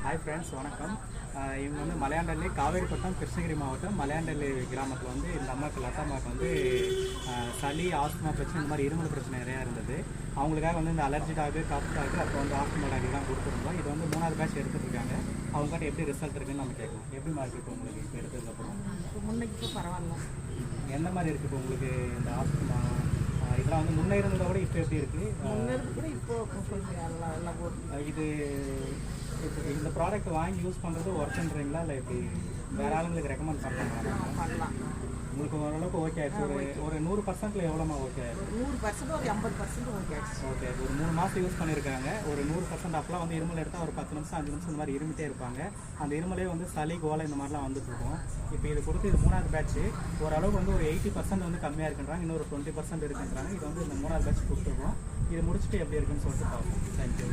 Hi friends, வணக்கம். இவங்க வந்து மலையாண்டல்லி, காவேரிப்பட்டம், கிருஷ்ணகிரி மாவட்டம் மலையாண்டல்லி கிராமத்தில் வந்து இந்த அம்மாவுக்கு, லதா அம்மாவுக்கு வந்து சளி, ஆஸ்துமா பிரச்சனை, இந்த மாதிரி இருமல் பிரச்சனை நிறையா இருந்தது. அவங்களுக்காக வந்து இந்த அலர்ஜி டாகு, கப் டாகு, அப்புறம் வந்து ஆஸ்துமா டாக்லாம் கொடுத்துருந்தோம். இது வந்து 3வது பேட்ச் எடுத்துகிட்டு இருக்காங்க. அவங்ககிட்ட எப்படி ரிசல்ட் இருக்குன்னு நம்ம கேட்கலாம். எப்படி மாதிரி இருக்குது உங்களுக்கு இப்போ எடுத்ததுக்கப்புறம்? முன்னைக்கு இப்போ பரவாயில்ல. எந்த மாதிரி இருக்குது இப்போ உங்களுக்கு இந்த ஆஸ்துமா இதெல்லாம் வந்து முன்னே இருந்ததை விட இப்போ எப்படி இருக்குது? முன்னேறது கூட இப்போ கொஞ்சம் நல்லா போகுது. இது இந்த ப்ராடக்ட் வாங்கி யூஸ் பண்ணுறது ஒர்க்குன்றீங்களா, இல்லை எப்படி வேறு ஆளுங்களுக்கு ரெக்கமெண்ட் பண்ணுறாங்களா? பண்ணலாம். உங்களுக்கு ஓரளவுக்கு ஓகே ஆயிடுச்சு. ஒரு 100%ல எவ்வளோமா ஓகே ஆயிடுச்சு? 100% ஒரு 80% ஓகே ஆயிடுச்சு. ஓகே, ஒரு 3 மாதம் யூஸ் பண்ணியிருக்காங்க. ஒரு 100% அப்பெல்லாம் வந்து இருமல் எடுத்தால் ஒரு 10 நிமிஷம் 5 நிமிஷம் இந்த மாதிரி இருமிட்டே இருப்பாங்க. அந்த இருமலே வந்து சளி, கோலை இந்த மாதிரிலாம் வந்துட்டு இருக்கும். இப்போ இது கொடுத்து இது 3வது பேட்ச் ஓரளவுக்கு வந்து ஒரு 80% வந்து கம்மியாக இருக்குன்றாங்க. இன்னொரு 20% இருக்குன்றாங்க. இது வந்து இந்த 3வது பேட்ச் கொடுத்துருக்கோம். இது முடிச்சுட்டு எப்படி இருக்குன்னு சொல்லிட்டு பார்ப்போம். தேங்க்யூ.